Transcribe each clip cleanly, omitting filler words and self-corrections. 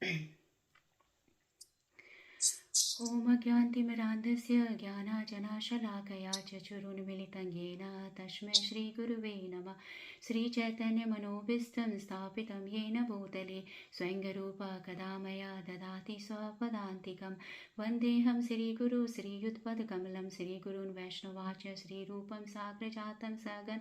ॐ ज्ञानतिमिरान्धस्य ज्ञानाजनाशलाकया चक्षुरुन्मिलितं येन तस्मै श्रीगुरुवे नमः। श्रीचैतन्यमनोभीष्टं स्थापितं येन भूतले स्वयंरूपा कदा मया ददाति स्वपदान्तिकं। वन्देऽहं श्रीगुरु श्रीयुतपदकमलं श्रीगुरून् वैष्णवाच श्रीरूपं साग्रजातं सगन्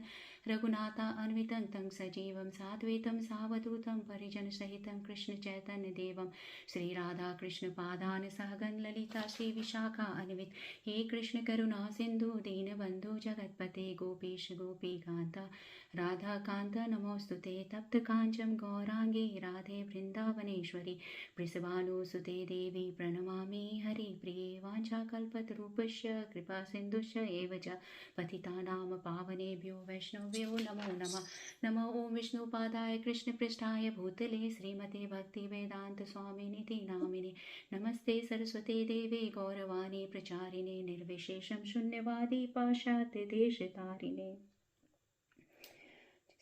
रघुनाथान्वितं तं सजीवं साद्वैतं सावधूतं परिजनसहितं कृष्णचैतन्यदेवं श्रीराधाकृष्णपादान् सहगण ललिता श्री विशाखा अन्वित। हे कृष्ण करुणा सिंधु दीनबंधु जगतपते गोपीश गोपीकांता राधा कांता नमोस्तुते। तप्त कांचन गौरांगी राधे वृंदावनेश्वरी वृषभानुसुते देवी प्रणमामि हरिप्रिये। वाञ्छाकल्पतरूपस्य कृपा सिन्धुश्च एव च पतितानां पावनेभ्यो वैष्णवेभ्यो नमो नमः। नमो ओं विष्णुपादाय कृष्णपृष्ठाय भूतले श्रीमते भक्तिवेदांत स्वामिनिति नामिने। नमस्ते सरस्वती देवी गौरवाणी प्रचारिणे निर्विशेषं शून्यवादी पाश्चात्य देशतारिणे।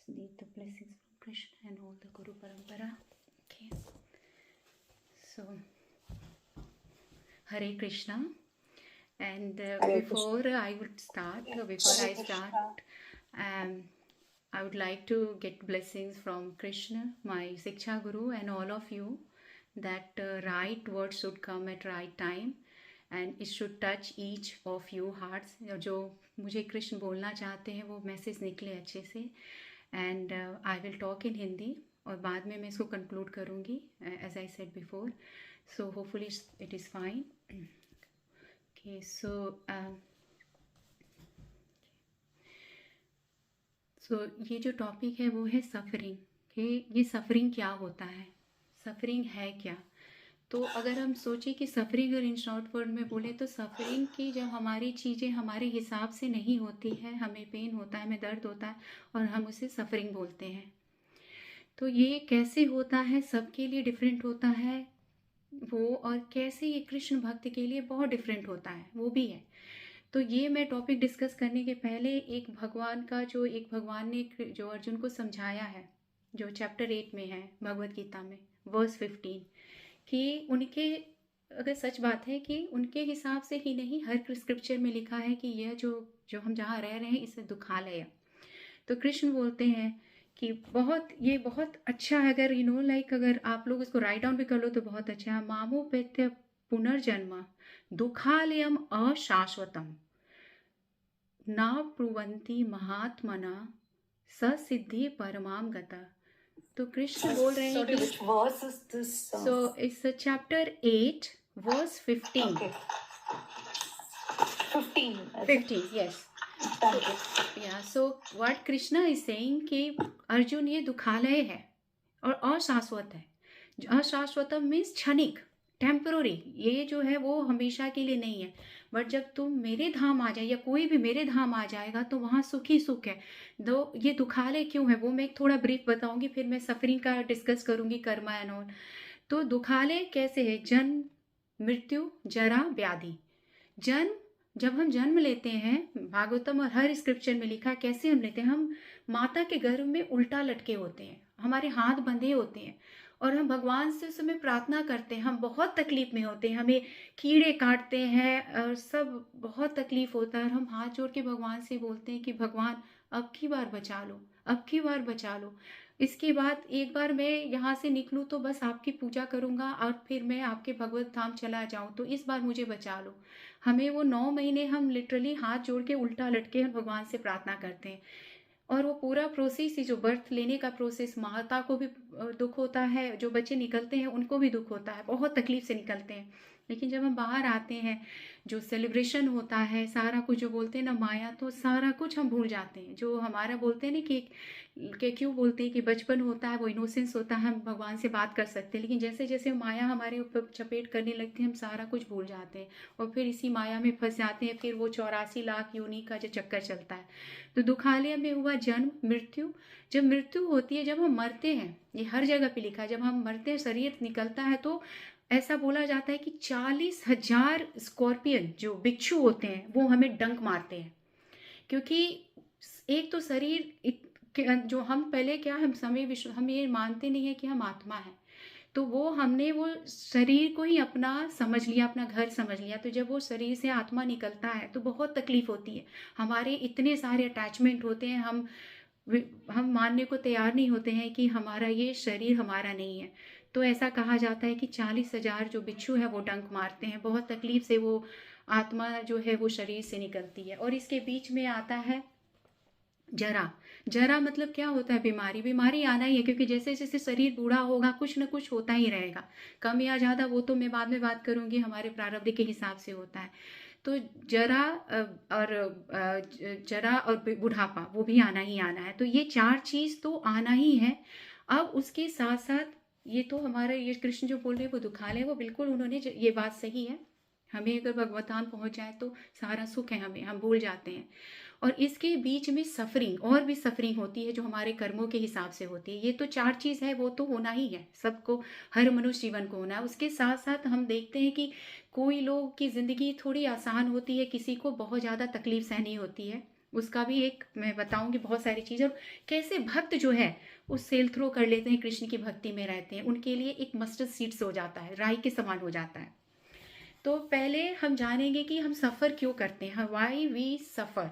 Just need the blessings from Krishna and all the Guru Parampara. Okay. So, Hare Krishna. And before I start, I would like to get blessings from Krishna, my Siksha Guru, and all of you, that right words should come at right time and it should touch each of you hearts. जो मुझे कृष्ण बोलना चाहते हैं वो message निकले अच्छे से। And I will talk in Hindi और बाद में मैं इसको कंक्लूड करूँगी as I said before. So hopefully it is fine. Okay, so ये जो टॉपिक है वो है सफ़रिंग, कि ये सफ़रिंग क्या होता है, सफ़रिंग है क्या। तो अगर हम सोचें कि सफ़रिंग अगर इन शॉर्ट वर्ड में बोले तो सफ़रिंग की जब हमारी चीज़ें हमारे हिसाब से नहीं होती है, हमें पेन होता है, हमें दर्द होता है और हम उसे सफ़रिंग बोलते हैं। तो ये कैसे होता है, सबके लिए डिफरेंट होता है वो, और कैसे ये कृष्ण भक्त के लिए बहुत डिफरेंट होता है वो भी है। तो ये मैं टॉपिक डिस्कस करने के पहले एक भगवान ने जो अर्जुन को समझाया है, जो चैप्टर 8 में है भगवद गीता में वर्स 15, कि उनके अगर सच बात है कि उनके हिसाब से ही नहीं, हर स्क्रिप्चर में लिखा है कि यह जो हम जहाँ रह रहे हैं इसे दुखालय। तो कृष्ण बोलते हैं कि ये बहुत अच्छा है, अगर लाइक अगर आप लोग इसको राइट डाउन भी कर लो तो बहुत अच्छा है। मामोपेत्य पुनर्जन्म दुखालयम अशाश्वतम ना प्रुवंती महात्मना ससिद्धि परमाम गता। तो कृष्ण बोल रहे हैं which verse is this? So it's chapter 8 verse 15. Okay. 15, yes. So what Krishna is saying कि अर्जुन ये दुखालय है और अशाश्वत है। अशाश्वतम मीन्स क्षणिक, टेम्पररी, ये जो है वो हमेशा के लिए नहीं है। बट जब तुम मेरे धाम आ जाए या कोई भी मेरे धाम आ जाएगा तो वहाँ सुख ही सुख है। दो ये दुखालय क्यों है वो मैं थोड़ा ब्रीफ बताऊंगी, फिर मैं सफरिंग का डिस्कस करूंगी, कर्मा एंड ऑल। तो दुखालय कैसे है, जन्म मृत्यु जरा व्याधि। जन्म, जब हम जन्म लेते हैं, भागवतम और हर स्क्रिप्चर में लिखा कैसे हम लेते हैं, हम माता के गर्भ में उल्टा लटके होते हैं, हमारे हाथ बंधे होते हैं और हम भगवान से उस समय प्रार्थना करते हैं। हम बहुत तकलीफ में होते हैं, हमें कीड़े काटते हैं और सब बहुत तकलीफ होता है और हम हाथ जोड़ के भगवान से बोलते हैं कि भगवान अब की बार बचा लो, अब की बार बचा लो। इसके बाद एक बार मैं यहाँ से निकलूँ तो बस आपकी पूजा करूँगा और फिर मैं आपके भगवत धाम चला जाऊँ, तो इस बार मुझे बचा लो। हमें वो 9 महीने हम लिटरली हाथ जोड़ के उल्टा लटके भगवान से प्रार्थना करते हैं। और वो पूरा प्रोसेस ही, जो बर्थ लेने का प्रोसेस, माता को भी दुख होता है, जो बच्चे निकलते हैं उनको भी दुख होता है, बहुत तकलीफ से निकलते हैं। लेकिन जब हम बाहर आते हैं, जो सेलिब्रेशन होता है, सारा कुछ जो बोलते हैं ना माया, तो सारा कुछ हम भूल जाते हैं। जो हमारा बोलते हैं ना कि क्यों बोलते हैं कि बचपन होता है, वो इनोसेंस होता है, हम भगवान से बात कर सकते हैं। लेकिन जैसे जैसे माया हमारे ऊपर चपेट करने लगती है, हम सारा कुछ भूल जाते हैं और फिर इसी माया में फंस जाते हैं। फिर वो 84 लाख योनि का जो चक्कर चलता है। तो दुखालय में हुआ जन्म मृत्यु। जब मृत्यु होती है, जब हम मरते हैं, ये हर जगह पे लिखा है, जब हम मरते हैं शरीर निकलता है तो ऐसा बोला जाता है कि 40,000 स्कॉर्पियन जो बिच्छू होते हैं वो हमें डंक मारते हैं। क्योंकि एक तो शरीर जो हम पहले क्या, हम ये मानते नहीं है कि हम आत्मा है। तो वो हमने वो शरीर को ही अपना समझ लिया, अपना घर समझ लिया। तो जब वो शरीर से आत्मा निकलता है तो बहुत तकलीफ होती है। हमारे इतने सारे अटैचमेंट होते हैं, हम मानने को तैयार नहीं होते हैं कि हमारा ये शरीर हमारा नहीं है। तो ऐसा कहा जाता है कि 40,000 जो बिच्छू है वो डंक मारते हैं, बहुत तकलीफ से वो आत्मा जो है वो शरीर से निकलती है। और इसके बीच में आता है जरा। जरा मतलब क्या होता है? बीमारी। बीमारी आना ही है, क्योंकि जैसे जैसे शरीर बूढ़ा होगा कुछ ना कुछ होता ही रहेगा, कम या ज़्यादा, वो तो मैं बाद में बात करूंगी, हमारे प्रारब्ध के हिसाब से होता है। तो जरा और जरा और बुढ़ापा वो भी आना ही आना है। तो ये चार चीज़ तो आना ही है। अब उसके साथ साथ ये तो हमारे ये कृष्ण जो बोल रहे हैं वो दुखालय, वो बिल्कुल उन्होंने ये बात सही है। हमें अगर भगवतान पहुंच जाए तो सारा सुख है, हमें हम भूल जाते हैं। और इसके बीच में सफरिंग, और भी सफरिंग होती है जो हमारे कर्मों के हिसाब से होती है। ये तो चार चीज़ है, वो तो होना ही है सबको, हर मनुष्य जीवन को होना है। उसके साथ साथ हम देखते हैं कि कोई लोग की ज़िंदगी थोड़ी आसान होती है, किसी को बहुत ज़्यादा तकलीफ सहनी होती है। उसका भी एक मैं बताऊंगी बहुत सारी चीज़ें, और कैसे भक्त जो है वो सेल थ्रो कर लेते हैं, कृष्ण की भक्ति में रहते हैं, उनके लिए एक मस्टर्ड सीड्स हो जाता है, राई के समान हो जाता है। तो पहले हम जानेंगे कि हम सफ़र क्यों करते हैं, वाई वी सफ़र।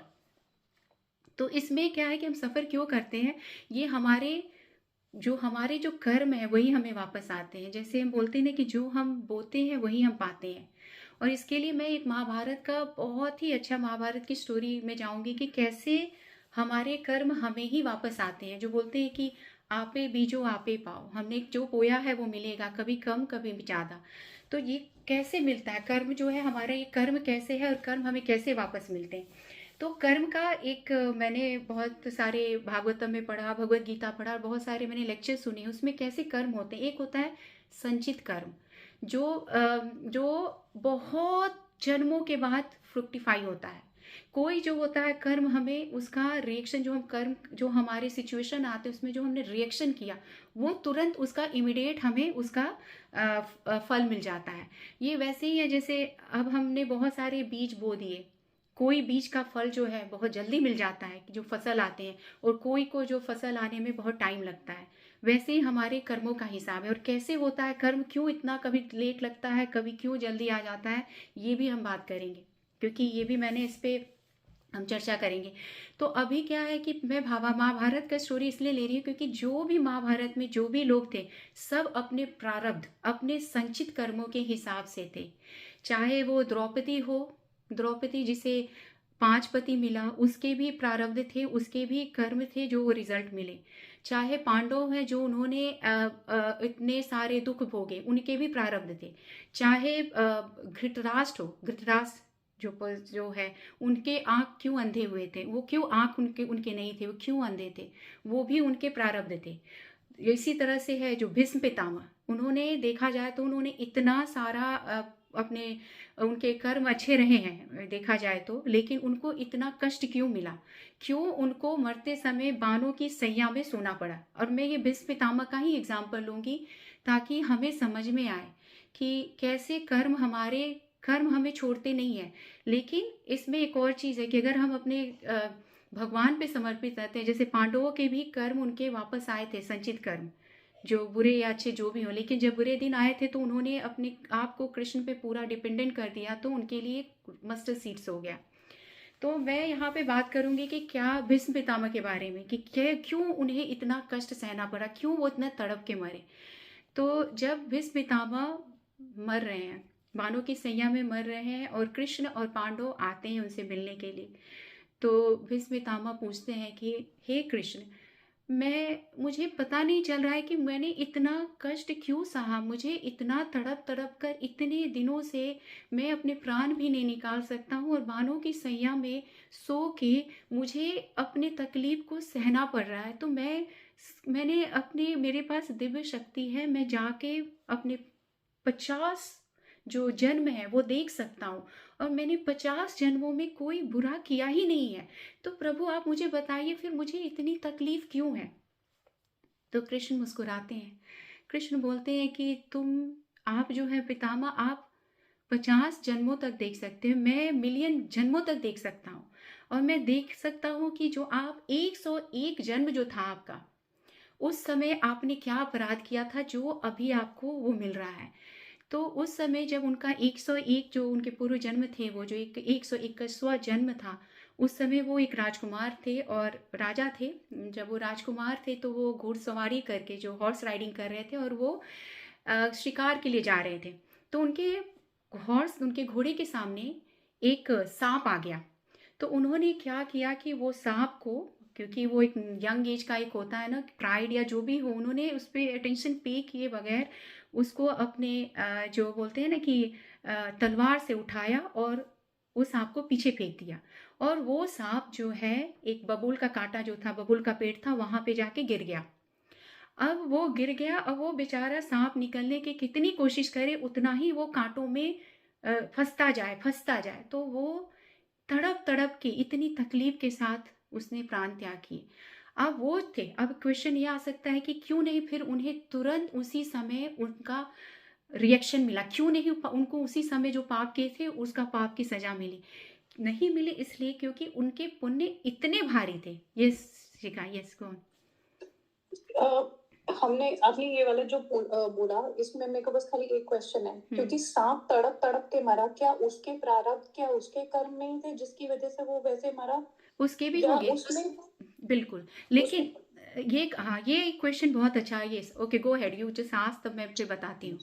तो इसमें क्या है कि हम सफ़र क्यों करते हैं? ये हमारे जो कर्म है वही हमें वापस आते हैं। जैसे हम बोलते हैं ना कि जो हम बोते हैं वही हम पाते हैं। और इसके लिए मैं एक महाभारत का बहुत ही अच्छा, महाभारत की स्टोरी में जाऊंगी कि कैसे हमारे कर्म हमें ही वापस आते हैं। जो बोलते हैं कि आपे बीजो आपे पाओ, हमने जो बोया है वो मिलेगा, कभी कम कभी ज़्यादा। तो ये कैसे मिलता है? कर्म जो है हमारा, ये कर्म कैसे है और कर्म हमें कैसे वापस मिलते हैं? तो कर्म का एक मैंने बहुत सारे भागवतम में पढ़ा, भगवत गीता पढ़ा, और बहुत सारे मैंने लेक्चर सुने, उसमें कैसे कर्म होते हैं। एक होता है संचित कर्म, जो बहुत जन्मों के बाद फ्रुक्टिफाई होता है। कोई जो होता है कर्म, हमें उसका रिएक्शन, जो हम कर्म, जो हमारे सिचुएशन आते हैं उसमें जो हमने रिएक्शन किया, वो तुरंत उसका इमिडिएट हमें उसका फल मिल जाता है। ये वैसे ही है जैसे अब हमने बहुत सारे बीज बो दिए, कोई बीज का फल जो है बहुत जल्दी मिल जाता है, जो फसल आते हैं, और कोई को जो फसल आने में बहुत टाइम लगता है। वैसे ही हमारे कर्मों का हिसाब है। और कैसे होता है कर्म, क्यों इतना कभी लेट लगता है, कभी क्यों जल्दी आ जाता है, ये भी हम बात करेंगे, क्योंकि ये भी मैंने इस पे हम चर्चा करेंगे। तो अभी क्या है कि मैं महाभारत का स्टोरी इसलिए ले रही हूँ क्योंकि जो भी महाभारत में जो भी लोग थे, सब अपने प्रारब्ध, अपने संचित कर्मों के हिसाब से थे। चाहे वो द्रौपदी हो, द्रौपदी जिसे 5 पति मिला, उसके भी प्रारब्ध थे, उसके भी कर्म थे जो वो रिजल्ट मिले। चाहे पांडव है जो उन्होंने इतने सारे दुख भोगे, उनके भी प्रारब्ध थे। चाहे धृतराष्ट्र हो, धृतराष्ट्र जो है, उनके आंख क्यों अंधे हुए थे, वो क्यों आंख उनके उनके नहीं थे, वो क्यों अंधे थे, वो भी उनके प्रारब्ध थे। इसी तरह से है जो भीष्म पितामह, उन्होंने देखा जाए तो उन्होंने इतना सारा अपने उनके कर्म अच्छे रहे हैं देखा जाए तो, लेकिन उनको इतना कष्ट क्यों मिला, क्यों उनको मरते समय बाणों की सैया में सोना पड़ा। और मैं ये भीष्म पितामह का ही एग्जाम्पल लूंगी ताकि हमें समझ में आए कि कैसे कर्म हमें छोड़ते नहीं है। लेकिन इसमें एक और चीज़ है कि अगर हम अपने भगवान पे समर्पित रहते हैं, जैसे पांडवों के भी कर्म उनके वापस आए थे, संचित कर्म, जो बुरे या अच्छे जो भी हो, लेकिन जब बुरे दिन आए थे तो उन्होंने अपने आप को कृष्ण पे पूरा डिपेंडेंट कर दिया, तो उनके लिए मस्टर्ड सीड्स हो गया। तो मैं यहाँ पे बात करूंगी कि क्या भीष्म पितामह के बारे में, कि क्यों उन्हें इतना कष्ट सहना पड़ा, क्यों वो इतना तड़प के मरे। तो जब भीष्म पितामह मर रहे हैं, बाणों की सैया में मर रहे हैं, और कृष्ण और पांडव आते हैं उनसे मिलने के लिए, तो भीष्म पितामह पूछते हैं कि हे कृष्ण, मुझे पता नहीं चल रहा है कि मैंने इतना कष्ट क्यों सहा, मुझे इतना तड़प तड़प कर इतने दिनों से मैं अपने प्राण भी नहीं निकाल सकता हूँ, और बाणों की सैया में सो के मुझे अपने तकलीफ को सहना पड़ रहा है। तो मैंने अपने, मेरे पास दिव्य शक्ति है, मैं जाके अपने 50 जो जन्म है वो देख सकता हूँ, और मैंने 50 जन्मों में कोई बुरा किया ही नहीं है। तो प्रभु आप मुझे बताइए फिर मुझे इतनी तकलीफ क्यों है। तो कृष्ण मुस्कुराते हैं, कृष्ण बोलते हैं कि आप जो है पितामह, आप 50 जन्मों तक देख सकते हैं, मैं मिलियन जन्मों तक देख सकता हूँ। और मैं देख सकता हूँ कि जो आप 101 जन्म जो था आपका, उस समय आपने क्या अपराध किया था जो अभी आपको वो मिल रहा है। तो उस समय जब उनका 101 जो उनके पूर्व जन्म थे, वो जो एक 121वां जन्म था, उस समय वो एक राजकुमार थे और राजा थे। जब वो राजकुमार थे तो वो घुड़सवारी करके जो हॉर्स राइडिंग कर रहे थे और वो शिकार के लिए जा रहे थे। तो उनके घोड़े के सामने एक सांप आ गया। तो उन्होंने क्या किया कि वो सांप को, क्योंकि वो एक यंग एज का एक होता है ना, प्राइड या जो भी हो, उन्होंने उस पर अटेंशन पे किए बगैर उसको अपने जो बोलते हैं ना कि तलवार से उठाया और उस सांप को पीछे फेंक दिया। और वो सांप जो है, एक बबूल का कांटा जो था, बबूल का पेड़ था, वहां पे जाके गिर गया। अब वो गिर गया और वो बेचारा सांप निकलने की कितनी कोशिश करे उतना ही वो कांटों में फंसता जाए। तो वो तड़प तड़प के इतनी तकलीफ के साथ उसने प्राण त्याग किए। अब वो थे, अब क्वेश्चन ये आ सकता है कि क्यों नहीं फिर उन्हें तुरंत उसी समय उनका रिएक्शन मिला, क्यों नहीं उनको उसी समय जो पाप किए थे उसका पाप की सजा मिली। नहीं मिली इसलिए क्योंकि उनके पुण्य इतने भारी थे। यस शिखा, यस कौन। हमने आपने ये वाला जो बोला, इसमें मेरे को बस खाली एक क्वेश्चन है, क्योंकि सांप तड़प तड़प के मरा, क्या उसके प्रारब्ध, क्या उसके कर्म नहीं थे जिसकी वजह से वो वैसे मरा? उसके भी या होंगे, उसने बिल्कुल। लेकिन ये हाँ, ये क्वेश्चन बहुत अच्छा है। ये okay, go head, you just ask, तब मैं फिर बताती हूँ।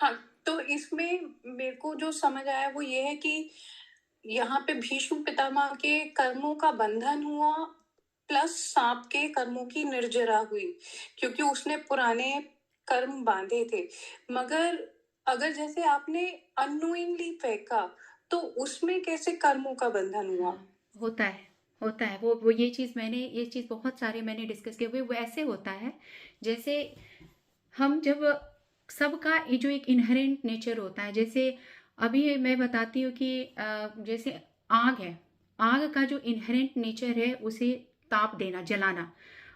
हाँ, तो इसमें मेरे को जो समझ आया वो ये है कि यहाँ पे भीष्म पितामह के कर्मों का बंधन हुआ, प्लस सांप के कर्मों की निर्जरा हुई, क्योंकि उसने पुराने कर्म बांधे थे। मगर अगर जैसे आपने अननोइंगली फेंका, तो उसमें कैसे कर्मों का बंधन हुआ? होता है वो ये चीज़ बहुत सारे मैंने डिस्कस किए हुए। वो ऐसे होता है जैसे हम जब सबका ये जो एक इनहेरेंट नेचर होता है, जैसे अभी मैं बताती हूँ कि जैसे आग है, आग का जो इनहेरेंट नेचर है उसे ताप देना, जलाना।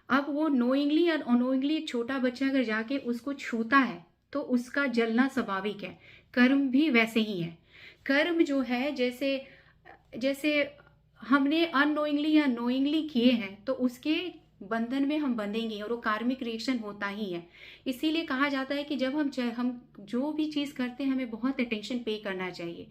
अब वो नोइंगली या अनोइंगली एक छोटा बच्चा अगर जाके उसको छूता है तो उसका जलना स्वाभाविक है। कर्म भी वैसे ही है। कर्म जो है, जैसे जैसे हमने अननोइंगली या नोइंगली किए हैं तो उसके बंधन में हम बंधेंगे और वो कार्मिक रिएक्शन होता ही है। इसीलिए कहा जाता है कि जब हम जो भी चीज़ करते हैं हमें बहुत अटेंशन पे करना चाहिए।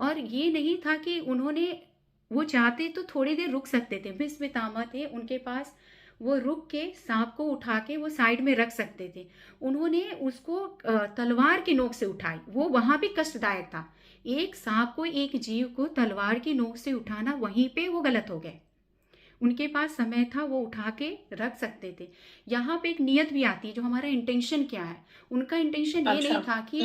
और ये नहीं था कि उन्होंने, वो चाहते तो थोड़ी देर रुक सकते थे, भीष्म पितामह थे उनके पास, वो रुक के सांप को उठा के वो साइड में रख सकते थे। उन्होंने उसको तलवार की नोक से उठाई, वो वहां भी कष्टदायक था। एक सांप को, एक जीव को तलवार की नोक से उठाना, वहीं पे वो गलत हो गए। उनके पास समय था, वो उठा के रख सकते थे। यहाँ पे एक नियत भी आती है, जो हमारा इंटेंशन क्या है। उनका इंटेंशन ये नहीं था कि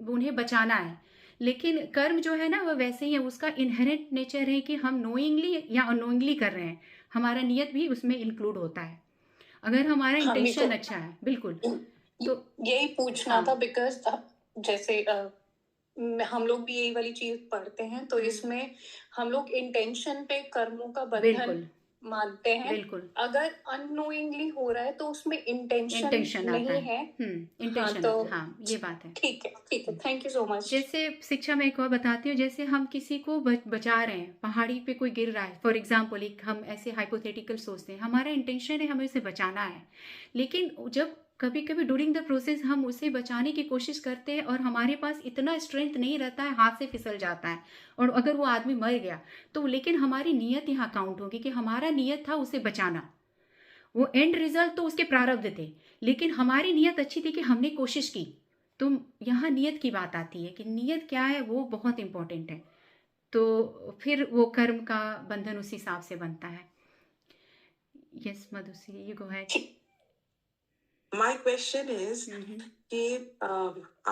उन्हें बचाना है, लेकिन कर्म जो है ना वो वैसे ही है। उसका इनहेरेंट नेचर है कि हम नोइंगली या अनोइंगली कर रहे हैं, हमारा नियत भी उसमें इंक्लूड होता है, अगर हमारा इंटेंशन अच्छा है। बिल्कुल, तो यही पूछना था, बिकॉज जैसे हम लोग भी यही वाली चीज पढ़ते हैं, तो इसमें हम लोग इंटेंशन पे कर्मों का बंधन मानते हैं। बिल्कुल, अगर अननोइंगली हो रहा है तो उसमें इंटेंशन नहीं है। इंटेंशन, तो हाँ, ये बात है। ठीक है, थैंक यू सो मच। जैसे शिक्षा में एक और बताती हूँ, जैसे हम किसी को बचा रहे हैं, पहाड़ी पे कोई गिर रहा है फॉर एग्जाम्पल, एक हम ऐसे हाइपोथेटिकल सोचते हैं, हमारा इंटेंशन है हमें उसे बचाना है, लेकिन जब कभी कभी ड्यूरिंग द प्रोसेस हम उसे बचाने की कोशिश करते हैं और हमारे पास इतना स्ट्रेंथ नहीं रहता है, हाथ से फिसल जाता है और अगर वो आदमी मर गया तो, लेकिन हमारी नीयत यहाँ काउंट होगी कि हमारा नीयत था उसे बचाना। वो एंड रिजल्ट तो उसके प्रारब्ध थे, लेकिन हमारी नीयत अच्छी थी कि हमने कोशिश की। तो यहाँ नियत की बात आती है कि नियत क्या है, वो बहुत इंपॉर्टेंट है। तो फिर वो कर्म का बंधन उस हिसाब से बनता है। Yes Madhushree, you go ahead. My question is,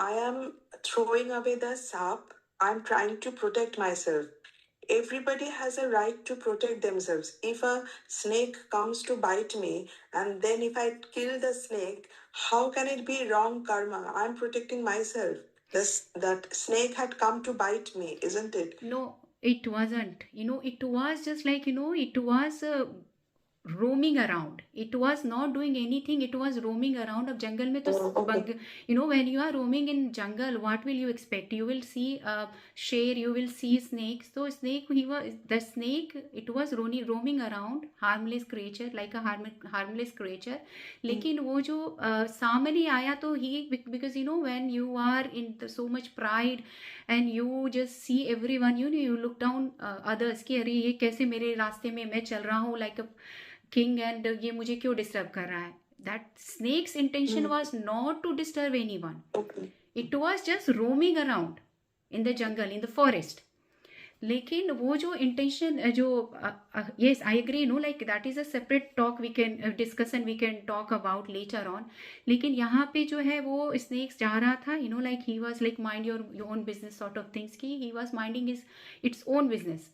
I am throwing away the sap. I'm trying to protect myself. Everybody has a right to protect themselves. If a snake comes to bite me, and then if I kill the snake, how can it be wrong karma? I'm protecting myself. That snake had come to bite me, isn't it? No, it wasn't. It was just like, it was roaming around. It was not doing anything, it was roaming around. अब जंगल में तो okay. you know, when you are roaming in jungle, what will you expect? You will see a share, you will see snakes. So snake, the snake, it was roaming around, harmless creature, like a harmless creature. लेकिन वो जो सामने आया तो he, because you know, when you are in so much pride and you just see everyone, you know, you look down others कि अरे ये कैसे मेरे रास्ते में मैं चल रहा हूँ like a king, and ये मुझे क्यों डिस्टर्ब कर रहा है. That snake's intention was not to disturb anyone. Okay. It was just roaming around in the jungle, in the forest. लेकिन वो जो इंटेंशन जो yes, I agree, no, like that is a separate talk we can discussion we can talk about later on. लेकिन यहाँ पे जो है वो snakes जा रहा था, you know, like he was like mind your own business sort of things की he was minding its own business.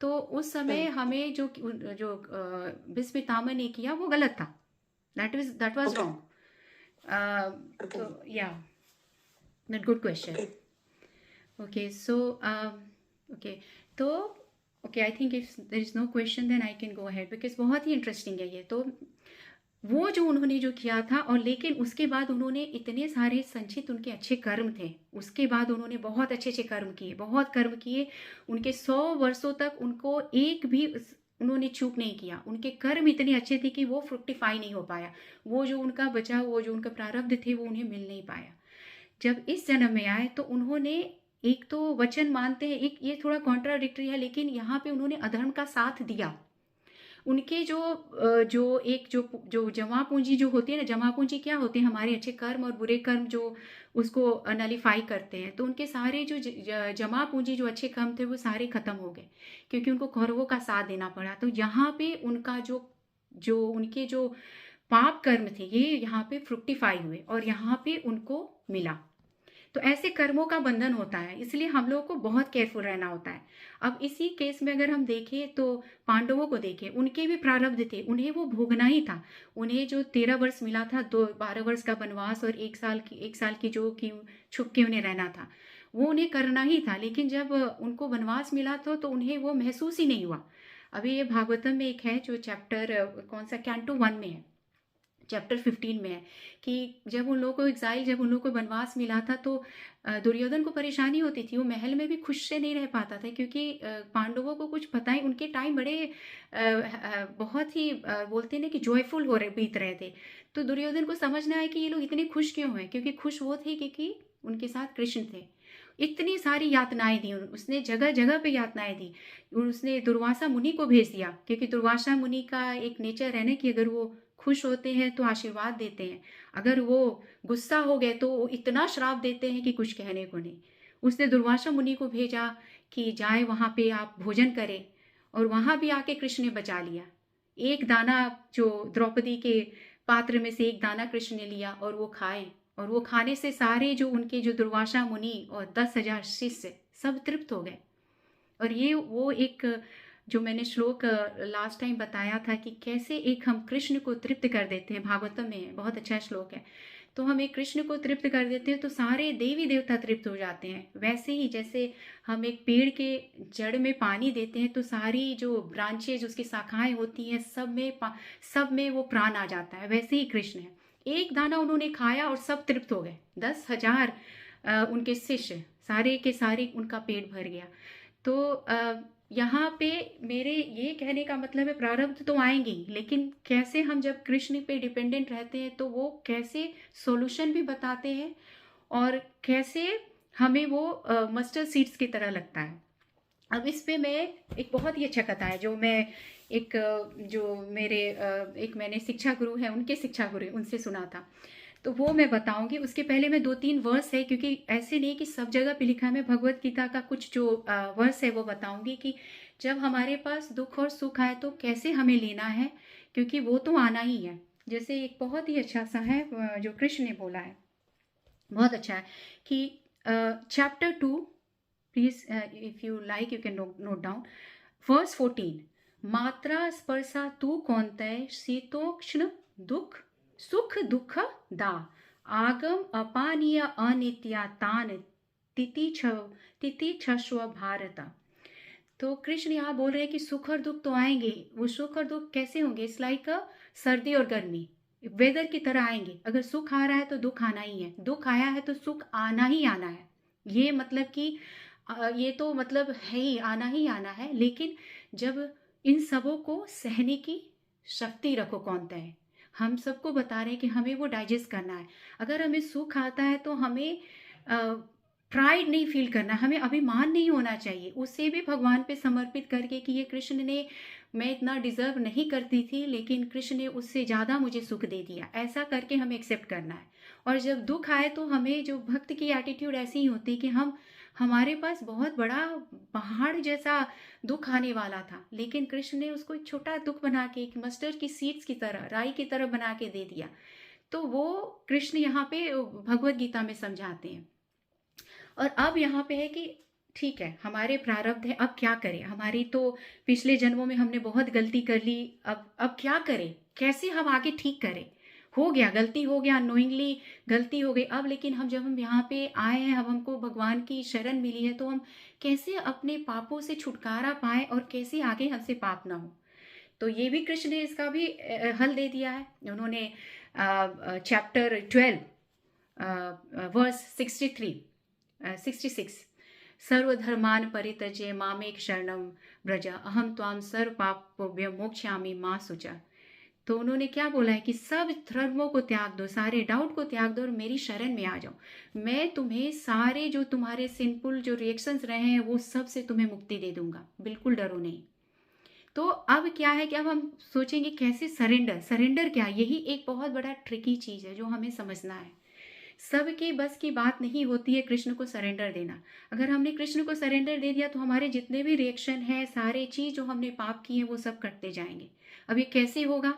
तो उस समय हमें जो भीष्म पितामह ने किया वो गलत था. that was wrong. So yeah, that good question. Okay, so okay, तो okay, I think if there is no question then I can go ahead because बहुत ही इंटरेस्टिंग है ये. तो वो जो उन्होंने जो किया था, और लेकिन उसके बाद उन्होंने इतने सारे संचित उनके अच्छे कर्म थे, उसके बाद उन्होंने बहुत अच्छे कर्म किए, बहुत कर्म किए. उनके 100 वर्षों तक उनको एक भी उन्होंने चूक नहीं किया. उनके कर्म इतने अच्छे थे कि वो फ्रुक्टिफाई नहीं हो पाया. वो जो उनका बचा, वो जो उनका प्रारब्ध थे वो उन्हें मिल नहीं पाया. जब इस जन्म में आए तो उन्होंने एक तो वचन मानते हैं, एक ये थोड़ा कॉन्ट्राडिक्टरी है, लेकिन यहाँ पे उन्होंने अधर्म का साथ दिया. उनके जो जमा पूंजी जो होती है ना, जमा पूंजी क्या होती है, हमारे अच्छे कर्म और बुरे कर्म जो उसको नलिफाई करते हैं. तो उनके सारे जो जमा पूंजी जो अच्छे कर्म थे वो सारे खत्म हो गए क्योंकि उनको कौरवों का साथ देना पड़ा. तो यहाँ पे उनका जो उनके जो पाप कर्म थे ये यहाँ पे फ्रुक्टिफाई हुए और यहाँ पे उनको मिला. तो ऐसे कर्मों का बंधन होता है, इसलिए हम लोगों को बहुत केयरफुल रहना होता है. अब इसी केस में अगर हम देखें तो पांडवों को देखें, उनके भी प्रारब्ध थे, उन्हें वो भोगना ही था. उन्हें जो 13 वर्ष मिला था, 12 वर्ष का वनवास और 1 साल की जो कि छुप के उन्हें रहना था, वो उन्हें करना ही था. लेकिन जब उनको वनवास मिला तो उन्हें वो महसूस ही नहीं हुआ. अभी ये भागवतम में एक है जो चैप्टर कौन सा, कैंटो 1 में है, चैप्टर 15 में है कि जब उन लोगों को एग्जाइल, जब उन लोगों को वनवास मिला था तो दुर्योधन को परेशानी होती थी. वो महल में भी खुश से नहीं रह पाता था क्योंकि पांडवों को कुछ पता ही, उनके टाइम बड़े बहुत ही बोलते हैं कि जॉयफुल बीत रहे थे. तो दुर्योधन को समझना है कि ये लोग इतने खुश क्यों हैं, क्योंकि खुश वो थे क्योंकि उनके साथ कृष्ण थे. इतनी सारी यातनाएं दी उसने, जगह जगह पे यातनाएं दी. उसने दुर्वासा मुनि को भेज दिया क्योंकि दुर्वासा मुनि का एक नेचर है ना कि अगर वो खुश होते हैं तो आशीर्वाद देते हैं, अगर वो गुस्सा हो गए तो वो इतना श्राप देते हैं कि कुछ कहने को नहीं. उसने दुर्वासा मुनि को भेजा कि जाए वहाँ पे आप भोजन करें, और वहाँ भी आके कृष्ण ने बचा लिया. एक दाना जो द्रौपदी के पात्र में से एक दाना कृष्ण ने लिया और वो खाए, और वो खाने से सारे जो उनके जो दुर्वासा मुनि और 10,000 शिष्य सब तृप्त हो गए. और ये वो एक जो मैंने श्लोक लास्ट टाइम बताया था कि कैसे एक हम कृष्ण को तृप्त कर देते हैं, भागवतम में बहुत अच्छा श्लोक है. तो हम एक कृष्ण को तृप्त कर देते हैं तो सारे देवी देवता तृप्त हो जाते हैं. वैसे ही जैसे हम एक पेड़ के जड़ में पानी देते हैं तो सारी जो ब्रांचेज उसकी शाखाएं होती हैं सब में वो प्राण आ जाता है. वैसे ही कृष्ण है, एक दाना उन्होंने खाया और सब तृप्त हो गए. 10,000 उनके शिष्य सारे के सारे उनका पेट भर गया. तो यहाँ पे मेरे ये कहने का मतलब है प्रारब्ध तो आएंगे ही, लेकिन कैसे हम जब कृष्ण पे डिपेंडेंट रहते हैं तो वो कैसे सॉल्यूशन भी बताते हैं और कैसे हमें वो मस्टर्ड सीड्स की तरह लगता है. अब इस पे मैं एक बहुत ही अच्छा कथा है जो मैं जो मेरे एक मैंने शिक्षा गुरु है, उनके शिक्षा गुरु उनसे सुना था, तो वो मैं बताऊंगी. उसके पहले मैं 2-3 वर्स है, क्योंकि ऐसे नहीं कि सब जगह पे लिखा है, मैं भगवत गीता का कुछ जो वर्स है वो बताऊंगी कि जब हमारे पास दुख और सुख आए तो कैसे हमें लेना है, क्योंकि वो तो आना ही है. जैसे एक बहुत ही अच्छा सा है जो कृष्ण ने बोला है, बहुत अच्छा है कि chapter 2, please if you like you can note down, verse 14. मात्रा स्पर्शा तू कौन्तेय शीतोष्ण दुख सुख दुख दा आगम अपानीय अनित्या तान तितिक्षस्व भारत. तो कृष्ण यहाँ बोल रहे हैं कि सुख और दुख तो आएंगे। वो सुख और दुख कैसे होंगे? इट्स लाइक सर्दी और गर्मी, वेदर की तरह आएंगे। अगर सुख आ रहा है तो दुख आना ही है, दुख आया है तो सुख आना ही आना है। ये मतलब कि ये तो मतलब है ही, आना ही आना है। लेकिन जब इन सबों को सहने की शक्ति रखो, कौन तय? हम सबको बता रहे हैं कि हमें वो डाइजेस्ट करना है। अगर हमें सुख आता है तो हमें प्राइड नहीं फील करना, हमें अभिमान नहीं होना चाहिए, उसे भी भगवान पे समर्पित करके कि ये कृष्ण ने, मैं इतना डिजर्व नहीं करती थी लेकिन कृष्ण ने उससे ज़्यादा मुझे सुख दे दिया, ऐसा करके हमें एक्सेप्ट करना है। और जब दुख आए तो हमें, जो भक्त की एटीट्यूड ऐसी ही होती है कि हमारे पास बहुत बड़ा पहाड़ जैसा दुख आने वाला था, लेकिन कृष्ण ने उसको एक छोटा दुख बना के, एक मस्टर्ड की सीड्स की तरह, राई की तरह बना के दे दिया। तो वो कृष्ण यहाँ पे भगवत गीता में समझाते हैं। और अब यहाँ पे है कि ठीक है, हमारे प्रारब्ध है, अब क्या करें? हमारी तो पिछले जन्मों में हमने बहुत गलती कर ली, अब क्या करें? कैसे हम आगे ठीक करें? हो गया, गलती हो गया, अनोइंगली गलती हो गई। अब लेकिन जब हम यहाँ पे आए हैं, अब हमको भगवान की शरण मिली है, तो हम कैसे अपने पापों से छुटकारा पाएं और कैसे आगे हमसे पाप ना हो। तो ये भी कृष्ण ने इसका भी हल दे दिया है। उन्होंने चैप्टर 12 वर्स 66 सर्वधर्मान परित्यज्य मामेक शरणम व्रज अहम त्वाम सर्व पापोभ्यो मोक्षयामि मा शुचा। तो उन्होंने क्या बोला है कि सब धर्मों को त्याग दो, सारे डाउट को त्याग दो और मेरी शरण में आ जाओ। मैं तुम्हें सारे जो तुम्हारे सिंपल जो रिएक्शंस रहे हैं वो सब से तुम्हें मुक्ति दे दूंगा, बिल्कुल डरो नहीं। तो अब क्या है कि अब हम सोचेंगे कैसे सरेंडर क्या? यही एक बहुत बड़ा ट्रिकी चीज़ है जो हमें समझना है। सबके बस की बात नहीं होती है कृष्ण को सरेंडर देना। अगर हमने कृष्ण को सरेंडर दे दिया तो हमारे जितने भी रिएक्शन है, सारे चीज़ जो हमने पाप किए हैं वो सब कटते जाएंगे। अब ये कैसे होगा?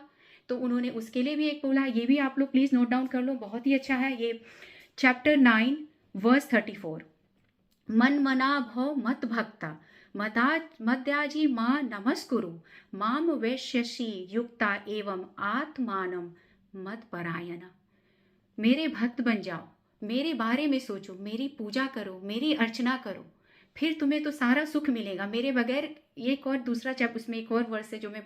तो उन्होंने उसके लिए भी एक बोला, ये भी आप लोग प्लीज़ नोट डाउन कर लो, बहुत ही अच्छा है ये। चैप्टर 9 वर्स 34, मन मना भव मत भक्ता मद्याजी माँ नमस्कुरु माम वैश्यसी युक्ता एवं आत्मानम मत परायणा। मेरे भक्त बन जाओ, मेरे बारे में सोचो, मेरी पूजा करो, मेरी अर्चना करो, फिर तुम्हें तो सारा सुख मिलेगा मेरे बगैर। ये एक और दूसरा चैप्टर, उसमें एक और वर्स है जो मैं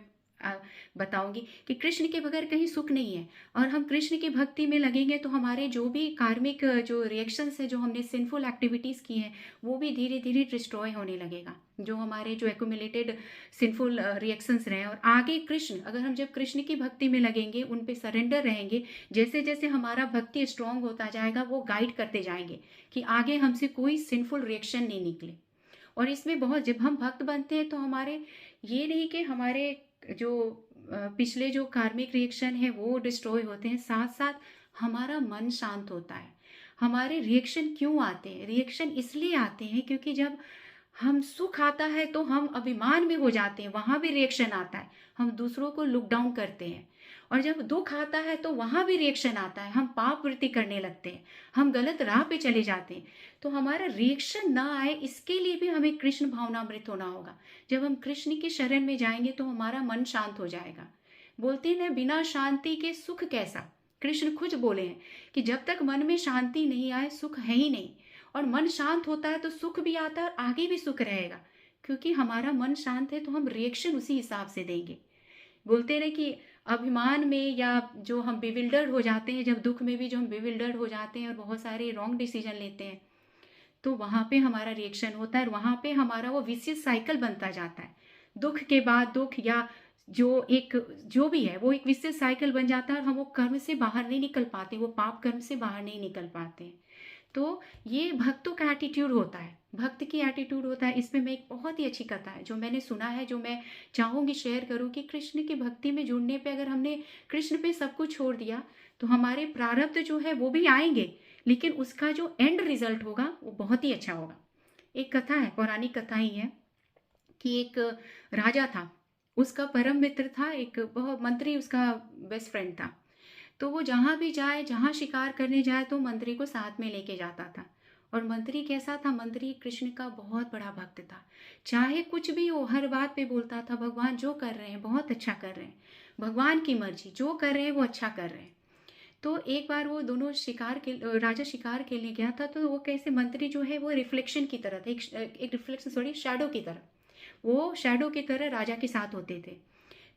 बताऊंगी कि कृष्ण के बगैर कहीं सुख नहीं है। और हम कृष्ण की भक्ति में लगेंगे तो हमारे जो भी कार्मिक जो रिएक्शंस है, जो हमने सिंफुल एक्टिविटीज़ की हैं, वो भी धीरे धीरे डिस्ट्रॉय होने लगेगा, जो हमारे जो एक्यूमुलेटेड सिंफुल रिएक्शंस रहे हैं। और आगे कृष्ण, अगर हम जब कृष्ण की भक्ति में लगेंगे, उन पे सरेंडर रहेंगे, जैसे जैसे हमारा भक्ति स्ट्रांग होता जाएगा वो गाइड करते जाएंगे कि आगे हमसे कोई सिंफुल रिएक्शन नहीं निकले। और इसमें बहुत, जब हम भक्त बनते हैं तो हमारे ये नहीं कि हमारे जो पिछले जो कार्मिक रिएक्शन है वो डिस्ट्रॉय होते हैं, साथ साथ हमारा मन शांत होता है। हमारे रिएक्शन क्यों आते हैं? रिएक्शन इसलिए आते हैं क्योंकि जब हम सुख आता है तो हम अभिमान में हो जाते हैं, वहां भी रिएक्शन आता है, हम दूसरों को लुक डाउन करते हैं। और जब दुख आता है तो वहां भी रिएक्शन आता है, हम पाप वृत्ति करने लगते हैं, हम गलत राह पे चले जाते हैं। तो हमारा रिएक्शन ना आए, इसके लिए भी हमें कृष्ण भावनामृत होना होगा। जब हम कृष्ण की शरण में जाएंगे तो हमारा मन शांत हो जाएगा। बोलते हैं बिना शांति के सुख कैसा? कृष्ण खुद बोले हैं कि जब तक मन में शांति नहीं आए सुख है ही नहीं। और मन शांत होता है तो सुख भी आता है और आगे भी सुख रहेगा, क्योंकि हमारा मन शांत है तो हम रिएक्शन उसी हिसाब से देंगे। बोलते रहे कि अभिमान में या जो हम बिविल्डर्ड हो जाते हैं, जब दुख में भी जो हम बिविल्डर्ड हो जाते हैं और बहुत सारे रॉन्ग डिसीजन लेते हैं, तो वहाँ पे हमारा रिएक्शन होता है और वहाँ पे हमारा वो विशियस साइकिल बनता जाता है। दुख के बाद दुख, या जो भी है वो एक विशियस साइकिल बन जाता है और हम वो कर्म से बाहर नहीं निकल पाते, वो पाप कर्म से बाहर नहीं निकल पाते हैं। तो ये भक्तों का एटीट्यूड होता है, भक्त की एटीट्यूड होता है। इसमें मैं एक बहुत ही अच्छी कथा है जो मैंने सुना है, जो मैं चाहूँगी शेयर करूँ कि कृष्ण की भक्ति में जुड़ने पे, अगर हमने कृष्ण पे सब कुछ छोड़ दिया तो हमारे प्रारब्ध जो है वो भी आएंगे, लेकिन उसका जो एंड रिजल्ट होगा वो बहुत ही अच्छा होगा। एक कथा है, पौराणिक कथा ही है कि एक राजा था, उसका परम मित्र था, एक बहुत मंत्री उसका बेस्ट फ्रेंड था। तो वो जहाँ भी जाए, जहाँ शिकार करने जाए तो मंत्री को साथ में लेके जाता था। और मंत्री कैसा था? मंत्री कृष्ण का बहुत बड़ा भक्त था, चाहे कुछ भी हो हर बात पे बोलता था भगवान जो कर रहे हैं बहुत अच्छा कर रहे हैं, भगवान की मर्जी, जो कर रहे हैं वो अच्छा कर रहे हैं। तो एक बार वो दोनों राजा शिकार खेलने गया था, तो वो कैसे मंत्री जो है वो रिफ्लेक्शन की तरह था, एक रिफ्लेक्शन सॉरी शैडो की तरह। वो शैडो की तरह राजा के साथ होते थे।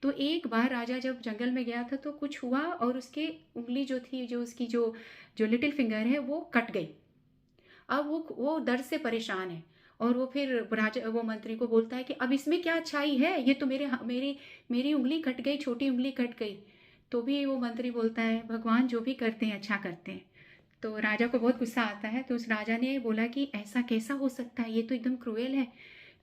तो एक बार राजा जब जंगल में गया था तो कुछ हुआ और उसके उंगली जो थी, जो उसकी जो लिटिल फिंगर है वो कट गई। अब वो दर्द से परेशान है और वो फिर राजा वो मंत्री को बोलता है कि अब इसमें क्या अच्छाई है, ये तो मेरी मेरी उंगली कट गई, छोटी उंगली कट गई। तो भी वो मंत्री बोलता है भगवान जो भी करते हैं अच्छा करते हैं। तो राजा को बहुत गुस्सा आता है। तो उस राजा ने बोला कि ऐसा कैसा हो सकता है, ये तो एकदम क्रूएल है,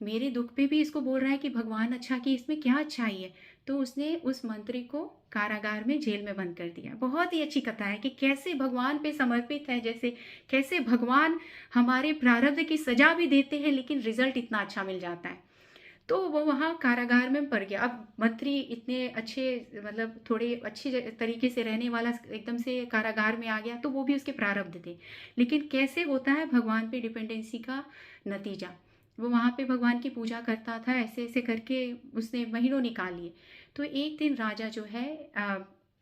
मेरे दुख पे भी इसको बोल रहा है कि भगवान अच्छा, कि इसमें क्या अच्छाई है। तो उसने उस मंत्री को कारागार में, जेल में बंद कर दिया। बहुत ही अच्छी कथा है कि कैसे भगवान पे समर्पित है, जैसे कैसे भगवान हमारे प्रारब्ध की सजा भी देते हैं लेकिन रिजल्ट इतना अच्छा मिल जाता है। तो वो वहाँ कारागार में पड़ गया। अब मंत्री इतने अच्छे, मतलब थोड़े अच्छी तरीके से रहने वाला एकदम से कारागार में आ गया, तो वो भी उसके प्रारब्ध थे। लेकिन कैसे होता है भगवान पे डिपेंडेंसी का नतीजा। वो वहाँ पे भगवान की पूजा करता था, ऐसे ऐसे करके उसने महीनों निकाल लिए। तो एक दिन राजा जो है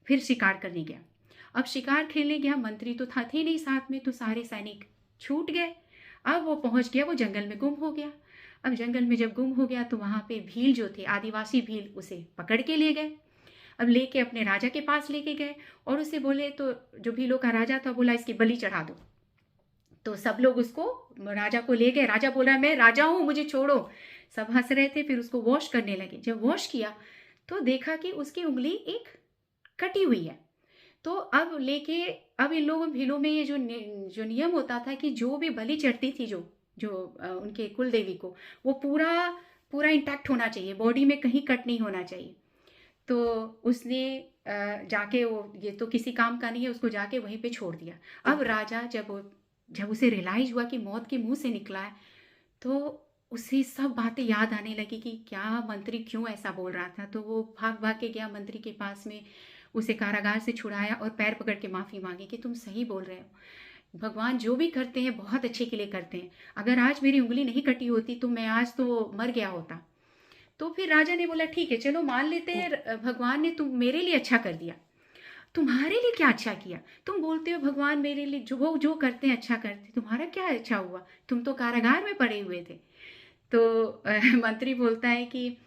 फिर शिकार करने गया। अब शिकार खेलने गया, मंत्री तो था थे नहीं साथ में, तो सारे सैनिक छूट गए। अब वो पहुंच गया, वो जंगल में गुम हो गया। अब जंगल में जब गुम हो गया तो वहाँ पे भील जो थे, आदिवासी भील, उसे पकड़ के ले गए। अब लेके अपने राजा के पास लेके गए और उसे बोले, तो जो भीलों का राजा था बोला इसकी बलि चढ़ा दो। तो सब लोग उसको, राजा को ले गए। राजा बोल रहा है मैं राजा हूँ, मुझे छोड़ो। सब हंस रहे थे। फिर उसको वॉश करने लगे। जब वॉश किया तो देखा कि उसकी उंगली एक कटी हुई है। तो अब लेके, अब इन लोगों भीलों में ये जो नियम होता था कि जो भी बलि चढ़ती थी, जो जो उनके कुल देवी को, वो पूरा पूरा इंटैक्ट होना चाहिए, बॉडी में कहीं कट नहीं होना चाहिए। तो उसने जाके, वो ये तो किसी काम का नहीं है, उसको जाके वहीं पे छोड़ दिया। अब राजा जब उसे रियलाइज हुआ कि मौत के मुंह से निकला है, तो उसे सब बातें याद आने लगी कि क्या मंत्री क्यों ऐसा बोल रहा था। तो वो भाग भाग के गया मंत्री के पास में, उसे कारागार से छुड़ाया और पैर पकड़ के माफ़ी मांगी कि तुम सही बोल रहे हो, भगवान जो भी करते हैं बहुत अच्छे के लिए करते हैं। अगर आज मेरी उंगली नहीं कटी होती तो मैं आज तो मर गया होता। तो फिर राजा ने बोला ठीक है चलो मान लेते हैं, भगवान ने तुम मेरे लिए अच्छा कर दिया। तुम्हारे लिए क्या अच्छा किया? तुम बोलते हो भगवान मेरे लिए जो करते हैं अच्छा करते हैं, तुम्हारा क्या अच्छा हुआ? तुम तो कारागार में पड़े हुए थे। तो मंत्री बोलता है कि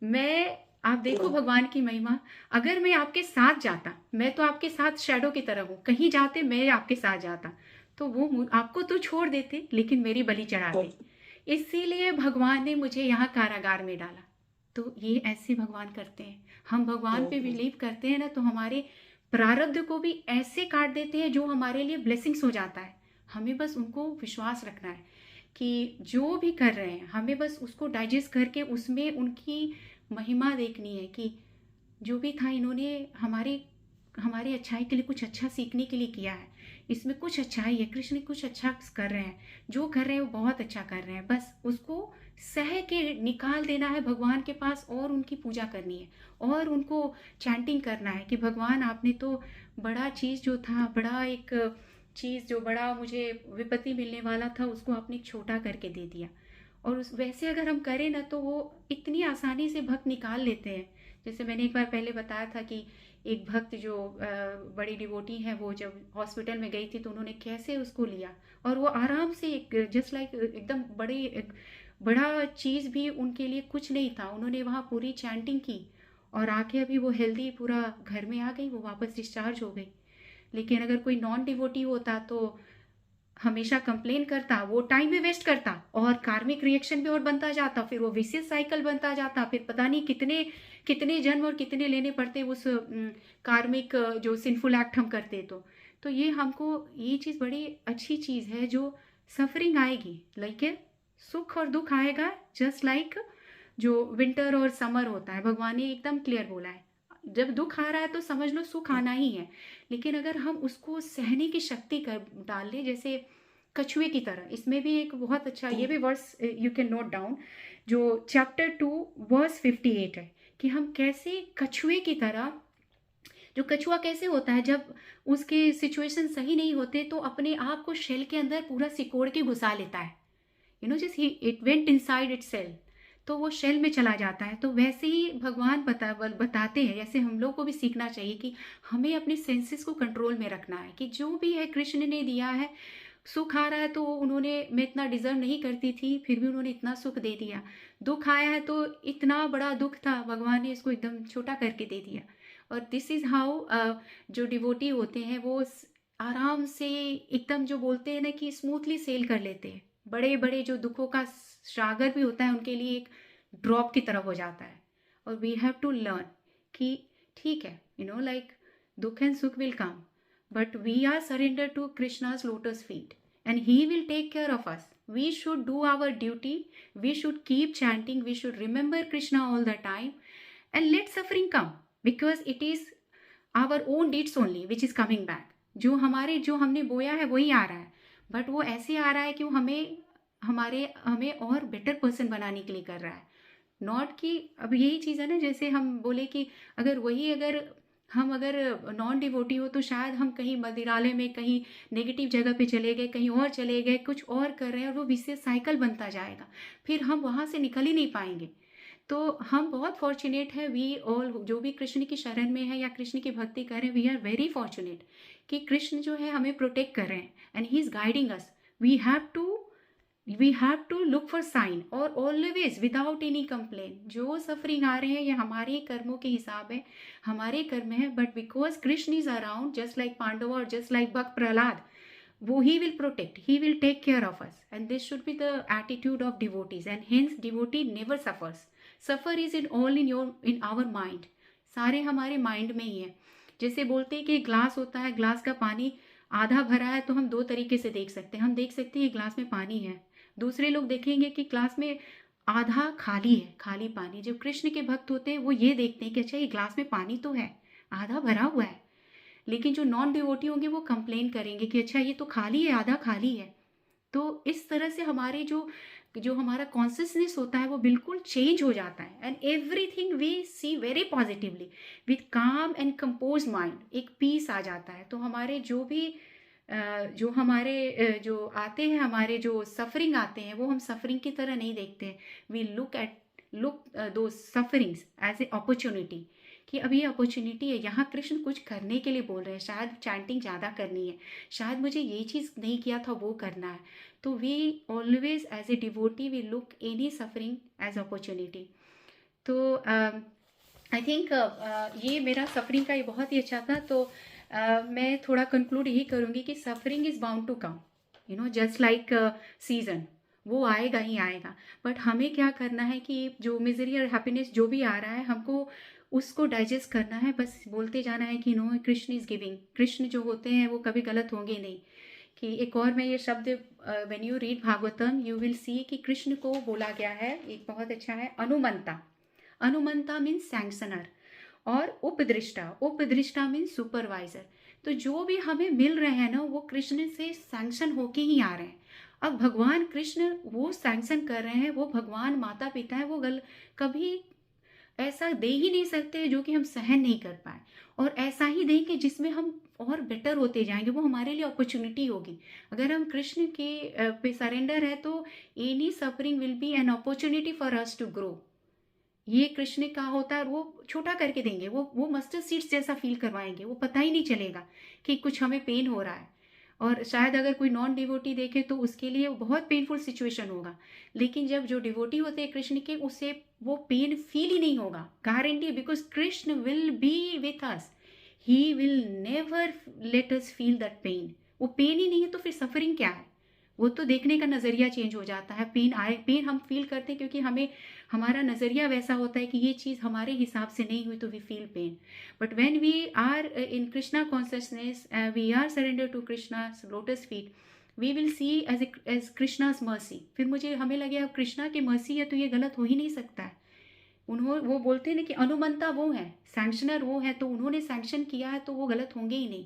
मैं, आप देखो भगवान की महिमा, अगर मैं आपके साथ जाता, मैं तो आपके साथ शैडो की तरह हूँ, कहीं जाते मैं आपके साथ जाता, तो वो आपको तो छोड़ देते लेकिन मेरी बलि चढ़ाते। इसीलिए भगवान ने मुझे यहाँ कारागार में डाला। तो ये ऐसे भगवान करते हैं। हम भगवान पे बिलीव करते हैं ना, तो हमारे प्रारब्ध को भी ऐसे काट देते हैं जो हमारे लिए ब्लेसिंग्स हो जाता है। हमें बस उनको विश्वास रखना है कि जो भी कर रहे हैं हमें बस उसको डाइजेस्ट करके उसमें उनकी महिमा देखनी है कि जो भी था इन्होंने हमारी अच्छाई के लिए कुछ अच्छा सीखने के लिए किया है, इसमें कुछ अच्छाई है, कृष्ण कुछ अच्छा कर रहे हैं, जो कर रहे हैं वो बहुत अच्छा कर रहे हैं। बस उसको सह के निकाल देना है भगवान के पास और उनकी पूजा करनी है और उनको चैंटिंग करना है कि भगवान आपने तो बड़ा चीज़ जो था, बड़ा एक चीज़ जो बड़ा मुझे विपत्ति मिलने वाला था, उसको आपने छोटा करके दे दिया। और उस वैसे अगर हम करें ना तो वो इतनी आसानी से भक्त निकाल लेते हैं। जैसे मैंने एक बार पहले बताया था कि एक भक्त जो बड़ी डिवोटी है, वो जब हॉस्पिटल में गई थी तो उन्होंने कैसे उसको लिया और वो आराम से, एक जस्ट लाइक एकदम बड़ा चीज़ भी उनके लिए कुछ नहीं था, उन्होंने वहाँ पूरी चैंटिंग की और आके अभी वो हेल्दी पूरा घर में आ गई, वो वापस डिस्चार्ज हो गई। लेकिन अगर कोई नॉन डिवोटी होता तो हमेशा कंप्लेन करता, वो टाइम भी वेस्ट करता और कार्मिक रिएक्शन भी और बनता जाता, फिर वो विशियस साइकिल बनता जाता, फिर पता नहीं कितने कितने जन्म और कितने लेने पड़ते उस कार्मिक जो सिंफुल एक्ट हम करते। तो ये हमको, ये चीज़ बड़ी अच्छी चीज़ है, जो सफरिंग आएगी, लाइक सुख और दुख आएगा, जस्ट लाइक जो विंटर और समर होता है, भगवान ने एकदम क्लियर बोला है। जब दुख आ रहा है तो समझ लो सुख आना ही है, लेकिन अगर हम उसको सहने की शक्ति कर डाल लें, जैसे कछुए की तरह। इसमें भी एक बहुत अच्छा, ये भी verse you can note down, जो चैप्टर 2 वर्स 58 है, कि हम कैसे कछुए की तरह, जो कछुआ कैसे होता है जब उसके सिचुएशन सही नहीं होते तो अपने आप को शेल के अंदर पूरा सिकोड़ के घुसा लेता है, just it went inside it cell, तो वो शेल में चला जाता है। तो वैसे ही भगवान बताते हैं, ऐसे हम लोग को भी सीखना चाहिए कि हमें अपने सेंसेस को कंट्रोल में रखना है, कि जो भी है कृष्ण ने दिया है सुख आ रहा है तो उन्होंने, मैं इतना डिजर्व नहीं करती थी फिर भी उन्होंने इतना सुख दे दिया। दुख आया है तो इतना बड़ा दुख था, भगवान ने इसको एकदम छोटा करके दे दिया। और दिस इज़ हाउ जो डिवोटी होते हैं वो आराम से एकदम, जो बोलते हैं ना कि स्मूथली सेल कर लेते हैं। बड़े बड़े जो दुखों का सागर भी होता है उनके लिए एक ड्रॉप की तरह हो जाता है। और वी हैव टू लर्न कि ठीक है, लाइक दुख एंड सुख will come, but we are surrendered to Krishna's lotus feet and he will take care of us. We should do our duty, we should keep chanting, we should remember Krishna all the time and let suffering come, because it is our own deeds only which is coming back. जो हमने बोया है वही आ रहा है, but वो ऐसे आ रहा है कि वो हमें और बेटर पर्सन बनाने के लिए कर रहा है। नॉट कि अब यही चीज़ है ना, जैसे हम बोले कि अगर हम नॉन डिवोटी हो तो शायद हम कहीं मंदिरालय में कहीं नेगेटिव जगह पे चले गए, कहीं और चले गए, कुछ और कर रहे हैं और वो विशेष साइकिल बनता जाएगा, फिर हम वहाँ से निकल ही नहीं पाएंगे। तो हम बहुत फॉर्चुनेट है, वी ऑल जो भी कृष्ण की शरण में है या कृष्ण की भक्ति कर रहे हैं, वी आर वेरी फॉर्चुनेट कि कृष्ण जो है हमें प्रोटेक्ट कर रहे हैं and he is guiding us. We have to look for sign और ऑलवेज विदाउट एनी कंप्लेन। जो सफरिंग आ रहे हैं ये हमारे कर्मों के हिसाब है, हमारे कर्म है, but because Krishna is around just like Pandava और जस्ट लाइक भक्त प्रहलाद, वो he will protect, he will take care of us and this should be the attitude of devotees and hence devotee never suffers. Suffer is in all in our mind, सारे हमारे mind में ही है। जैसे बोलते हैं कि glass होता है, ग्लास का पानी आधा भरा है तो हम दो तरीके से देख सकते हैं। हम देख सकते हैं ग्लास में पानी है, दूसरे लोग देखेंगे कि ग्लास में आधा खाली है, खाली पानी। जब कृष्ण के भक्त होते हैं वो ये देखते हैं कि अच्छा ये ग्लास में पानी तो है, आधा भरा हुआ है। लेकिन जो नॉन डिवोटी होंगे वो कंप्लेन करेंगे कि अच्छा ये तो खाली है, आधा खाली है। तो इस तरह से हमारे जो हमारा कॉन्शियसनेस होता है वो बिल्कुल चेंज हो जाता है and everything we see very positively with calm and compose mind, एक पीस आ जाता है। तो हमारे जो आते हैं, हमारे जो सफरिंग आते हैं वो हम सफरिंग की तरह नहीं देखते हैं। वी लुक दो सफरिंग्स एज ए अपॉर्चुनिटी कि अब ये अपॉर्चुनिटी है, यहाँ कृष्ण कुछ करने के लिए बोल रहे हैं, शायद चैंटिंग ज़्यादा करनी है, शायद मुझे ये चीज़ नहीं किया था वो करना है। तो we always as a devotee we look any suffering as opportunity. तो आई थिंक ये मेरा सफरिंग का ये बहुत ही अच्छा था। तो मैं थोड़ा कंक्लूड यही करूँगी कि suffering is bound to come, just like season, वो आएगा ही आएगा। बट हमें क्या करना है कि जो मिजरी और हैप्पीनेस जो भी आ रहा है हमको उसको डाइजेस्ट करना है, बस बोलते जाना है कि no Krishna is giving. Krishna जो होते हैं वो कभी गलत होंगे नहीं। कि एक और मैं ये शब्द, when you read Bhagavatam you will see कि कृष्ण को बोला गया है, एक बहुत अच्छा है, अनुमंता। अनुमंता मीन्स सैंक्शनर और उपदृष्टा मीन्स सुपरवाइजर। तो जो भी हमें मिल रहे हैं ना वो कृष्ण से सैंक्शन होके ही आ रहे हैं। अब भगवान कृष्ण वो सैंक्शन कर रहे हैं, वो भगवान माता पिता है, वो कभी ऐसा दे ही नहीं सकते जो कि हम सहन नहीं कर पाए, और ऐसा ही देंगे जिसमें हम और बेटर होते जाएंगे, वो हमारे लिए अपॉर्चुनिटी होगी। अगर हम कृष्ण के पे सरेंडर है तो any suffering will be an opportunity for us to grow. ये कृष्ण का होता है, वो छोटा करके देंगे, वो मस्टर्ड सीड्स जैसा फील करवाएंगे, वो पता ही नहीं चलेगा कि कुछ हमें पेन हो रहा है। और शायद अगर कोई नॉन डिवोटी देखे तो उसके लिए बहुत पेनफुल सिचुएशन होगा, लेकिन जब जो डिवोटी होते हैं कृष्ण के, उससे वो पेन फील ही नहीं होगा, guarantee, because Krishna will be with us, he will never let us feel that pain. वो पेन ही नहीं है तो फिर सफरिंग क्या है? वो तो देखने का नज़रिया चेंज हो जाता है। पेन हम फील करते हैं क्योंकि हमारा नज़रिया वैसा होता है कि ये चीज़ हमारे हिसाब से नहीं हुई तो we feel pain. But when we are in Krishna consciousness, we are surrender to Krishna's lotus feet, we will see as Krishna's mercy. फिर हमें लगे अब कृष्णा की मर्सी है तो ये गलत हो ही नहीं सकता है। वो बोलते हैं ना कि अनुमंता वो है, सैंक्शनर वो है, तो उन्होंने सैंक्शन किया है तो वो गलत होंगे ही नहीं।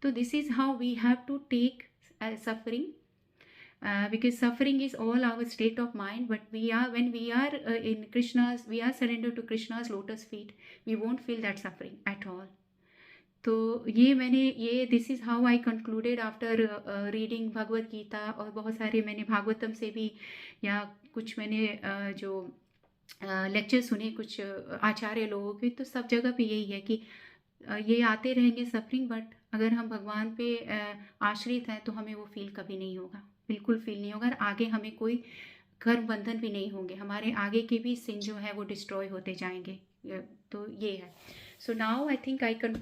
तो this is how we have to take suffering, because suffering is all our state of mind, but when we are in Krishna's, we are surrendered to Krishna's lotus feet, we won't feel that suffering at all. तो this is how I concluded after reading Bhagavad Gita, और बहुत सारे मैंने भागवतम से भी या कुछ मैंने जो लेक्चर सुने कुछ आचार्य लोगों के, तो सब जगह पे यही है कि ये आते रहेंगे सफरिंग, बट अगर हम भगवान पे आश्रित हैं तो हमें वो फील कभी नहीं होगा, बिल्कुल फील नहीं होगा। और आगे हमें कोई कर्म बंधन भी नहीं होंगे, हमारे आगे के भी सिन जो है वो डिस्ट्रॉय होते जाएंगे। तो ये है। So now I think I can